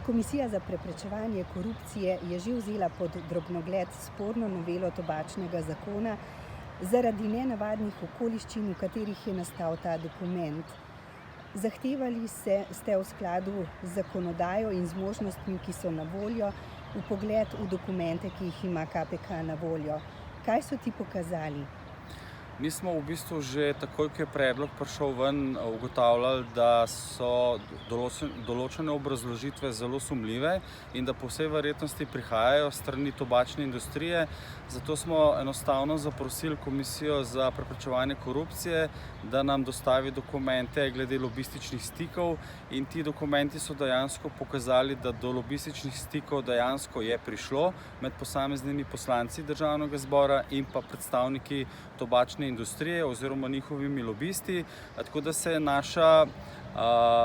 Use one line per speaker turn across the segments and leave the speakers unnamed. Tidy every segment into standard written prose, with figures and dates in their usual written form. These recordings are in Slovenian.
Komisija za preprečevanje korupcije je že vzela pod drobnogled sporno novelo tobačnega zakona zaradi nenavadnih okoliščin, v katerih je nastal ta dokument. Zahtevali ste v skladu z zakonodajo in z možnostmi, ki so na voljo, vpogled v dokumente, ki jih ima KPK na voljo. Kaj so ti pokazali?
Mi smo v bistvu že takoj, ko je predlog prišel ven, ugotavljali, da so določene obrazložitve zelo sumljive in da po vsej verjetnosti prihajajo strani tobačne industrije. Zato smo enostavno zaprosili Komisijo za preprečevanje korupcije, da nam dostavi dokumente glede lobističnih stikov, in ti dokumenti so dejansko pokazali, da do lobističnih stikov dejansko je prišlo med posameznimi poslanci Državnega zbora in pa predstavniki tobačne industrije oziroma njihovimi lobisti, tako da se je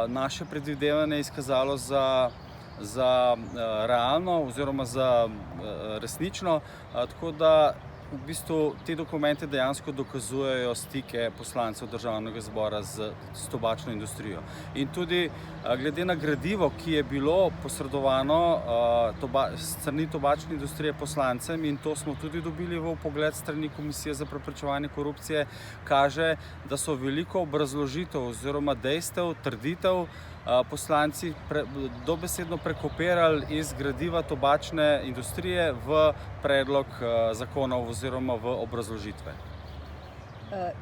naše predvidevanje izkazalo za realno oziroma za resnično, tako da v bistvu te dokumente dejansko dokazujejo stike poslancev Državnega zbora s tobačno industrijo. In tudi glede na gradivo, ki je bilo posredovano s strani tobačne industrije poslancem, in to smo tudi dobili v vpogled strani Komisije za preprečevanje korupcije, kaže, da so veliko obrazložitev oziroma dejstev, trditev poslanci dobesedno prekopirali iz gradiva tobačne industrije v predlog zakonov oziroma v obrazložitve.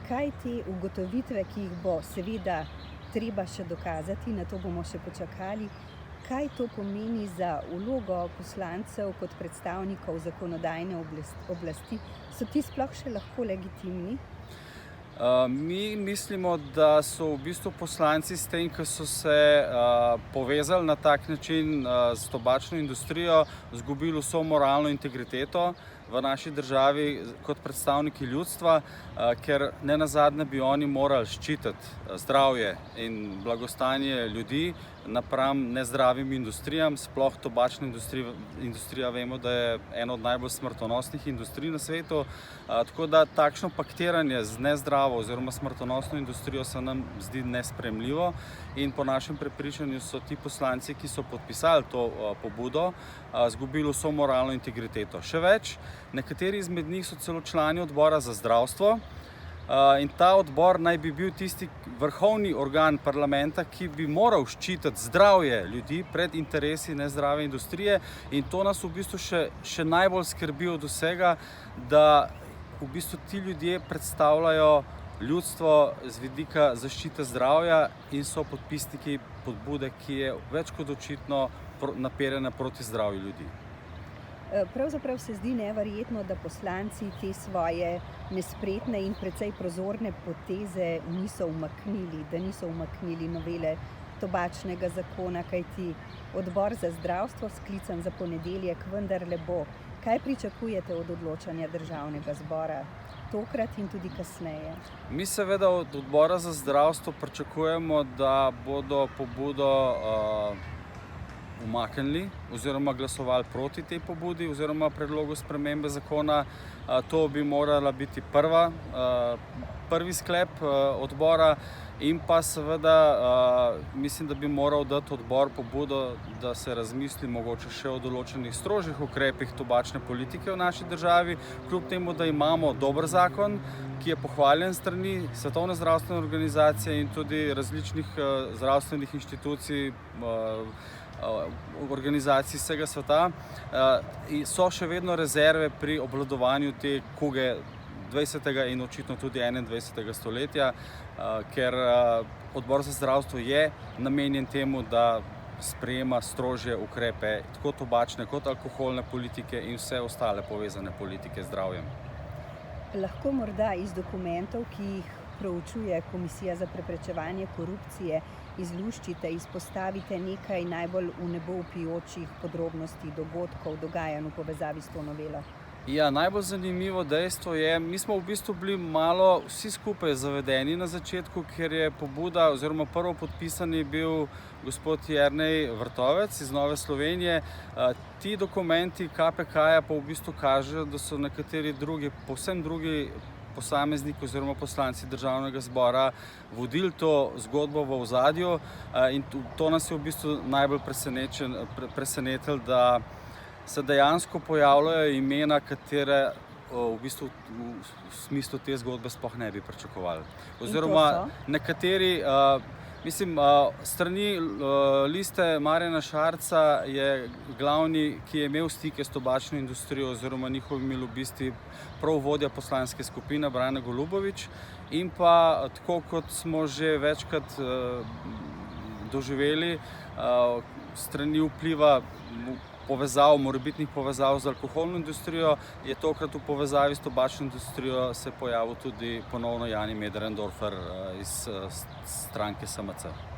Kaj te ugotovitve, ki jih bo seveda treba še dokazati, na to bomo še počakali, kaj to pomeni za vlogo poslancev kot predstavnikov zakonodajne oblasti? So ti sploh še lahko legitimni?
Mi mislimo, da so v bistvu poslanci s tem, ko so se povezali na tak način s tobačno industrijo, izgubili vso moralno integriteto v naši državi kot predstavniki ljudstva, ker nenazadnje bi oni morali ščititi zdravje in blagostanje ljudi napram nezdravim industrijam. Sploh tobačna industrija vemo, da je ena od najbolj smrtonosnih industrij na svetu, tako da takšno paktiranje z nezdravo oziroma smrtonosno industrijo se nam zdi nesprejemljivo, in po našem prepričanju so ti poslanci, ki so podpisali to pobudo, izgubili vso moralno integriteto. Še več, nekateri izmed njih so celo člani odbora za zdravstvo, in ta odbor naj bi bil tisti vrhovni organ parlamenta, ki bi moral ščititi zdravje ljudi pred interesi nezdrave industrije, in to nas v bistvu še najbolj skrbi od vsega, da v bistvu ti ljudje predstavljajo ljudstvo z vidika zaščite zdravja in so podpisniki pobude, ki je več kot očitno naperjena proti zdravju ljudi.
Pravzaprav se zdi neverjetno, da poslanci te svoje nespretne in precej prozorne poteze niso umaknili novele tobačnega zakona, kajti odbor za zdravstvo, sklican za ponedeljek, vendarle bo. Kaj pričakujete od odločanja Državnega zbora tokrat in tudi kasneje?
Mi seveda od odbora za zdravstvo pričakujemo, da bodo pobudo umaknili oziroma glasovali proti tej pobudi oziroma predlogu spremembe zakona. To bi morala biti prvi sklep odbora, in pa seveda mislim, da bi moral dati odbor pobudo, da se razmisli mogoče še o določenih strožjih ukrepih tobačne politike v naši državi, kljub temu, da imamo dober zakon, ki je pohvaljen strani Svetovne zdravstvene organizacije in tudi različnih zdravstvenih inštitucij, organizacij vsega sveta. So še vedno rezerve pri obvladovanju te kuge 20. in očitno tudi 21. stoletja, ker odbor za zdravstvo je namenjen temu, da sprejema strožje ukrepe, tako tobačne kot alkoholne politike in vse ostale povezane politike z zdravjem.
Lahko morda iz dokumentov, ki jih proučuje Komisija za preprečevanje korupcije, izluščite, izpostavite nekaj najbolj v nebo vpijočih podrobnosti dogodkov, dogajanj v povezavi s to novelo?
Ja, najbolj zanimivo dejstvo je, mi smo v bistvu bili malo vsi skupaj zavedeni na začetku, ker je pobuda oziroma prvo podpisani bil gospod Jernej Vrtovec iz Nove Slovenije. Ti dokumenti KPK-ja pa v bistvu kažejo, da so nekateri drugi, povsem drugi posamezniki oziroma poslanci državnega zbora vodili to zgodbo v ozadju in to nas je v bistvu najbolj presenetilo, da se dejansko pojavljajo imena, katere v bistvu v smislu te zgodbe sploh ne bi pričakovali. Oziroma nekateri, strani Liste Marjana Šarca je glavni, ki je imel stike s tobačno industrijo oziroma njihovimi lobisti, prav vodja poslanske skupine Brane Golubović, in pa tako kot smo že večkrat doživeli, strani vpliva morebitnih povezav z alkoholno industrijo, je tokrat v povezavi s tobačno industrijo se pojavil tudi ponovno Jani Möderndorfer iz stranke SMC.